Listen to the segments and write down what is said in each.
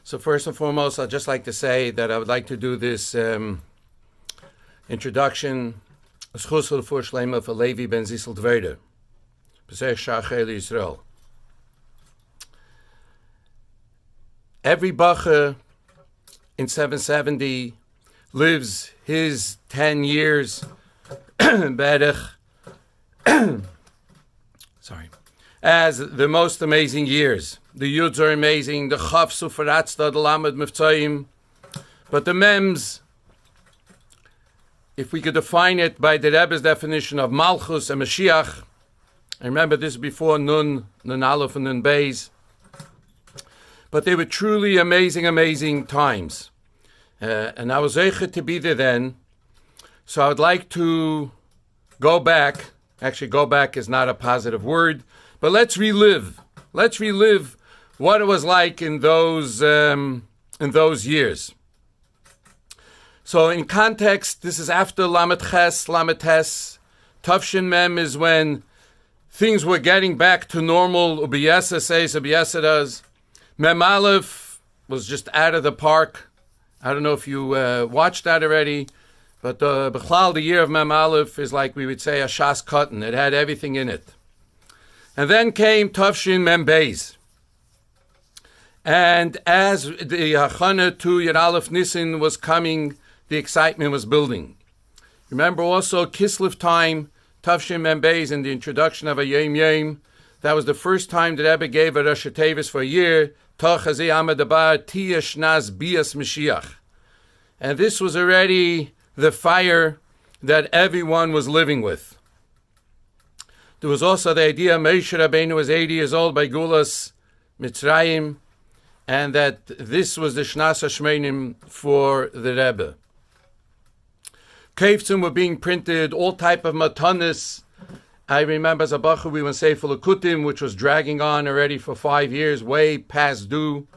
So first and foremost, I'd just like to say that I would like to do this introduction. Schusel for Shleima for Levi ben Zissel Dveder. Pesach Shachel Yisrael. Every bacher in 770 lives his 10 years Berech, as the most amazing years. The Yuds are amazing, the Chaf Sufaratzda, the Lamed Mivtzayim, but the Mems, if we could define it by the Rebbe's definition of Malchus and Mashiach, I remember this before Nun Aleph and Nun Beis, but they were truly amazing times. And I was zeichet to be there then, so I would like to go back. Actually, go back is not a positive word, but let's relive. Let's relive what it was like in those years. So in context, this is after Lamed Ches, Tavshin Mem is when things were getting back to normal. Ubiyasa says, Ubiyasa does. Mem Aleph was just out of the park. I don't know if you watched that already, but B'chlal, the year of Mem Aleph is like we would say a Shas Cotton. It had everything in it. And then came Tavshin Mem Beis. And as the Hachana to Yud Aleph Nissan was coming, the excitement was building. Remember also Kislev time, Tavshin Mem Beis, in the introduction of a Yom Yom. That was the first time that Rebbe gave a Rosh Tevis for a year. And this was already the fire that everyone was living with. There was also the idea Moshe Rabbeinu was 80 years old by Gulas Mitzrayim, and that this was the Shnas HaShmenim for the Rebbe. Keftzim were being printed, all type of matanis. I remember as a bacher we went Sefer Lekutim, which was dragging on already for 5 years, way past due.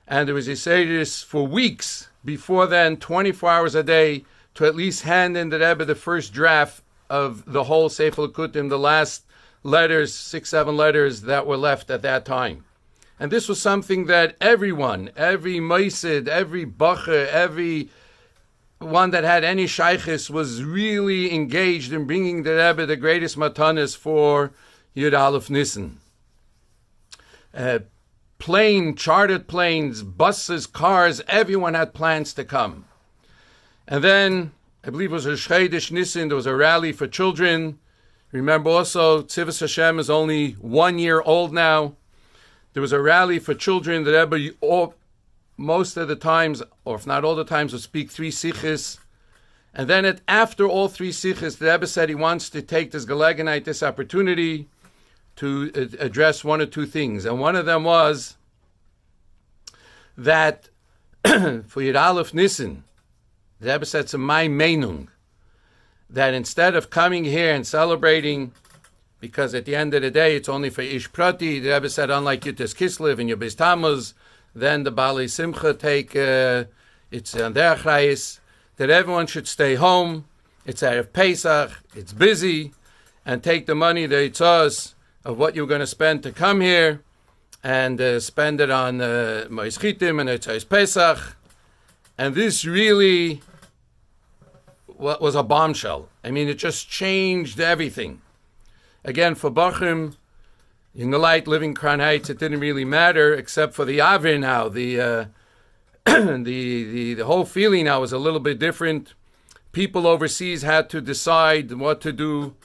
And there was Yisraelis for weeks before then, 24 hours a day, to at least hand in the Rebbe the first draft of the whole Sefer Lekutim, the last letters, 6-7 letters that were left at that time. And this was something that everyone, every Meisid, every bacher, every one that had any shaykhis was really engaged in bringing the Rebbe the greatest matanis for Yud Aleph Nissan. Chartered planes, buses, cars, everyone had plans to come. And then, I believe it was a Shchedish Nissan, there was a rally for children. Remember also, Tzivos Hashem is only 1 year old now. There was a rally for children. The Rebbe, most of the times, or if not all the times, would speak 3 sichas. And then after all 3 sichas, the Rebbe said he wants to take this gelegenite, this opportunity, to address 1 or 2 things. And one of them was that for Yud Aleph Nissan, the Rebbe said to my meinung, that instead of coming here and celebrating, because at the end of the day it's only for Ish Prati, the Rebbe said, unlike Yutis Kislev and Yubis Tammuz, then the Bali Simcha take, it's on their Achrayis, that everyone should stay home, it's Erev Pesach, it's busy, and take the money, the itzos, of what you're going to spend to come here, and spend it on Mois Chitim and Itzos Pesach. And this really was a bombshell. I mean, it just changed everything. Again, for Bachim, in the light, living Crown Heights, it didn't really matter, except for the Avir now. The whole feeling now was a little bit different. People overseas had to decide what to do.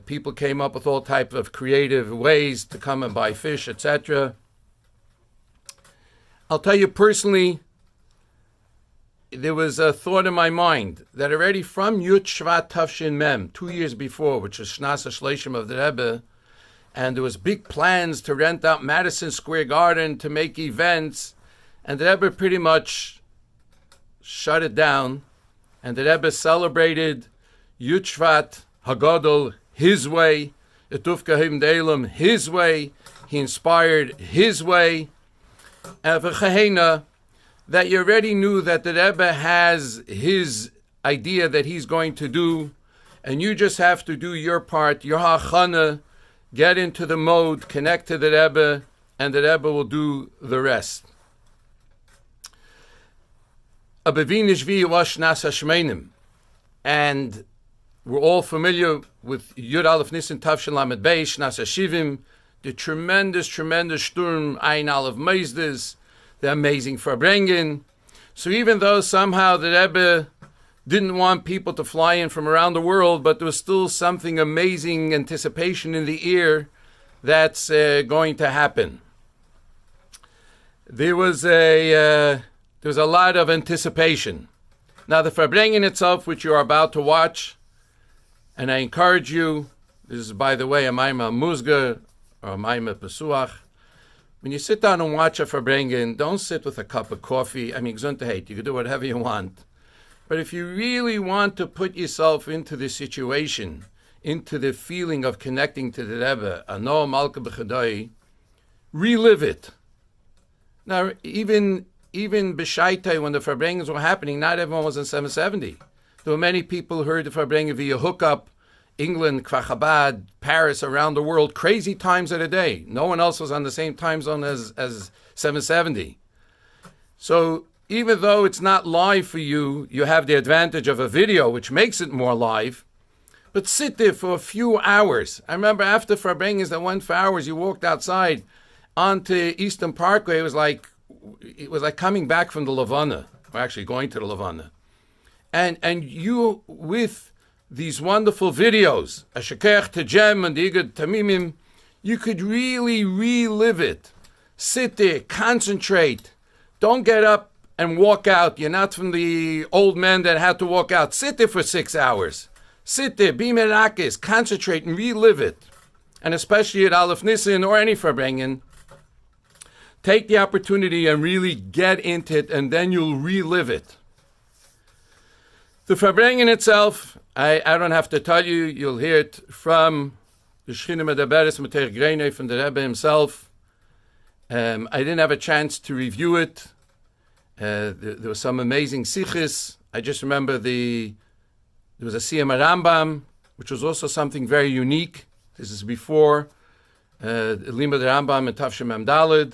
People came up with all types of creative ways to come and buy fish, etc. I'll tell you personally, there was a thought in my mind that already from Yud Shvat Tavshin Mem, 2 years before, which was Shnas HaShleishim of the Rebbe, and there was big plans to rent out Madison Square Garden to make events, and the Rebbe pretty much shut it down, and the Rebbe celebrated Yud Shvat Hagadol his way, Etufka Him De'elam his way, he inspired his way, and for Chehena, that you already knew that the Rebbe has his idea that he's going to do, and you just have to do your part, your hachana, get into the mode, connect to the Rebbe, and the Rebbe will do the rest. a bevinish vi was shnas hashmenim. And we're all familiar with Yud Aleph Nissan Tavshin Lamed Beis, Shnas HaShivim, the tremendous Sturm, Ein Aleph Meizdes, the amazing Farbrengen. So even though somehow the Rebbe didn't want people to fly in from around the world, but there was still something amazing anticipation in the ear that's going to happen. There was a lot of anticipation. Now the Farbrengen itself, which you are about to watch, and I encourage you, this is by the way a Maima Muzga or a Maima Pesuach, when you sit down and watch a Farbrengen, don't sit with a cup of coffee. I mean, gesundheit, you can do whatever you want. But if you really want to put yourself into the situation, into the feeling of connecting to the Rebbe, Ano Malka B'Chadai, relive it. Now, even B'Shaitai, when the Farbrengens were happening, not everyone was in 770. There were many people who heard the Farbrengen via hookup, England, Kfar Chabad, Paris, around the world, crazy times of the day. No one else was on the same time zone as 770. So even though it's not live for you, you have the advantage of a video, which makes it more live. But sit there for a few hours. I remember after Farbrengens that went for hours, you walked outside onto Eastern Parkway. It was like coming back from the Levana, or actually going to the Levana. And you, with these wonderful videos, Ashakech Tejem and Igad Tamimim, you could really relive it. Sit there, concentrate. Don't get up and walk out. You're not from the old men that had to walk out. Sit there for 6 hours. Sit there, be merakis, concentrate and relive it. And especially at Aleph Nissan or any Farbrengen, take the opportunity and really get into it, and then you'll relive it. The Farbrengen itself, I don't have to tell you, you'll hear it from the Shechina Medaberes Meter Grene, from the Rebbe himself. I didn't have a chance to review it. There were some amazing Sichas. I just remember there was a Siyam Rambam, which was also something very unique. This is before Limud Rambam and Tavshim Amdalid.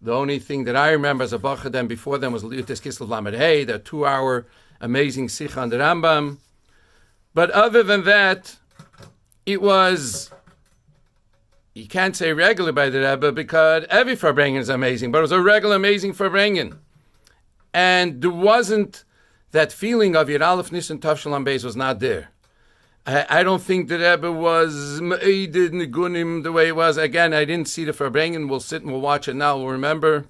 The only thing that I remember as a Bacha then before them was Liutes Kislev Lamed Hey, that 2-hour amazing Sicha on the Rambam. But other than that, it was, you can't say regular by the Rebbe because every Farbrengen is amazing, but it was a regular amazing Farbrengen. And there wasn't that feeling of Yud Aleph Nissan Tav Shalom Beis was not there. I don't think the Rebbe was Me'edid Nigunim the way it was. Again, I didn't see the Farbrengen. We'll sit and we'll watch it now. We'll remember.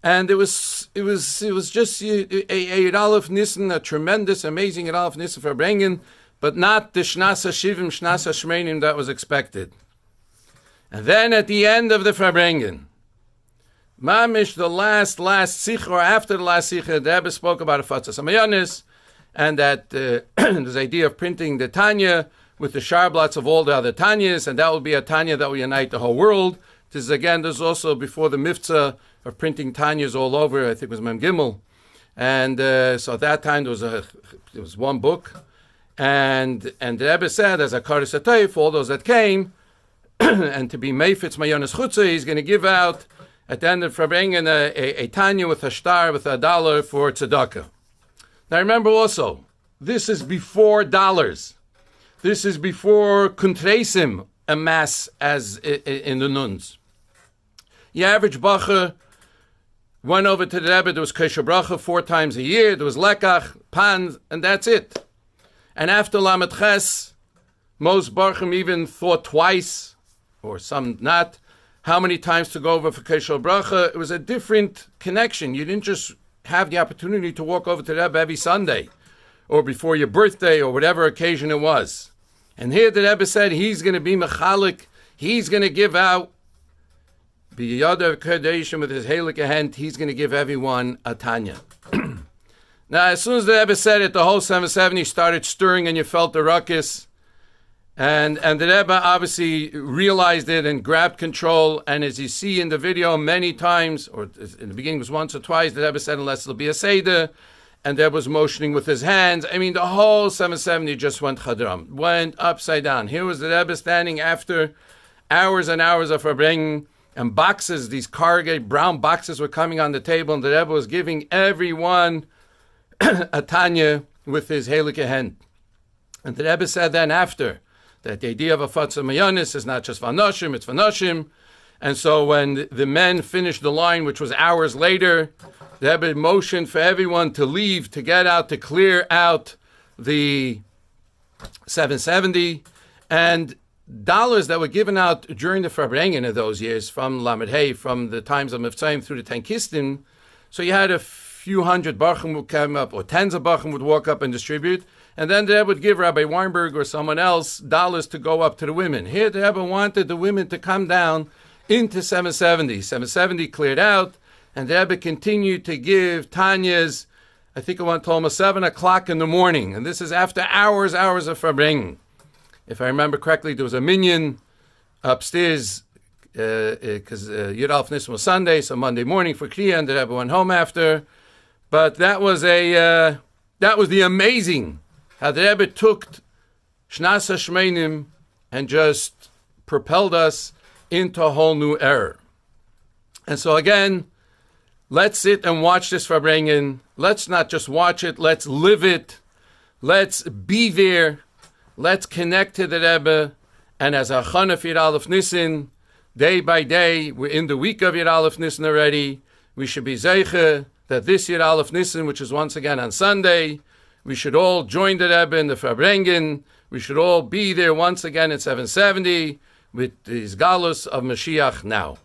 And it was just a Yud Aleph Nissan, a tremendous, amazing Yud Aleph Nissan Farbrengen, but not the Shnas HaShivim, Shnas HaShmenim that was expected. And then at the end of the Farbrengen, Mamish, the last Sicha, or after the last Sicha, the Rebbe spoke about a Fatzas Hamayanis, and that this idea of printing the Tanya with the sharblots of all the other Tanyas, and that will be a Tanya that will unite the whole world. This is, again, there's also before the Miftzah of printing Tanyas all over, I think it was Mem Gimel. And so at that time there was one book. And the Rebbe said, as a Karis Atay, for all those that came, and to be Meifitz Mayonis Chutza, he's going to give out at the end of Farbrengen a Tanya with a star, with $1 for tzedakah. Now remember also, this is before dollars. This is before kuntresim amass as in the nuns. The average bacher went over to the Rebbe, there was Kesher Bracha 4 times a year, there was Lekach, Pan, and that's it. And after Lamed Ches, most Barchim even thought twice, or some not, how many times to go over for Kesher Bracha. It was a different connection. You didn't just have the opportunity to walk over to the Rebbe every Sunday, or before your birthday, or whatever occasion it was. And here the Rebbe said he's going to be mechalik, he's going to give out, b'yadav kadeshim, with his heilige hand, he's going to give everyone a Tanya. Now, as soon as the Rebbe said it, the whole 770 started stirring, and you felt the ruckus. And the Rebbe obviously realized it and grabbed control. And as you see in the video many times, or in the beginning it was once or twice, the Rebbe said, unless it'll be a Seder, and the Rebbe was motioning with his hands. I mean, the whole 770 just went chadram, went upside down. Here was the Rebbe standing after hours and hours of Farbrengen, and boxes, these corrugated brown boxes were coming on the table, and the Rebbe was giving everyone a Tanya with his Heilige hand. And the Rebbe said then after that the idea of a Fatsa Mayonis is not just Vanoshim, it's Vanoshim. And so when the men finished the line, which was hours later, the Rebbe motioned for everyone to leave, to get out, to clear out the 770. And dollars that were given out during the Farbrengen of those years, from Lamed Hey, from the times of Mivtzaim through the Tankistim. So you had a few hundred Bachim would come up, or tens of Bachim would walk up and distribute, and then they would give Rabbi Weinberg or someone else dollars to go up to the women. Here the Rebbe wanted the women to come down into 770. 770 cleared out, and the Rebbe continued to give Tanyas, I think it went to almost 7 o'clock in the morning, and this is after hours of Farbrengen. If I remember correctly, there was a minyan upstairs because Yud Alef Nissan was Sunday, so Monday morning for Kriya, and the Rebbe went home after. But that was the amazing how the Rebbe took Shnas HaShmeinim and just propelled us into a whole new era. And so again, let's sit and watch this Farbrengen. Let's not just watch it, let's live it. Let's be there. Let's connect to the Rebbe, and as a Chana for Yud Alef Nissan, day by day, we're in the week of Yud Alef Nissan already. We should be Zicha that this Yud Alef Nissan, which is once again on Sunday, we should all join the Rebbe in the Farbrengen. We should all be there once again at 770 with these galus of Mashiach now.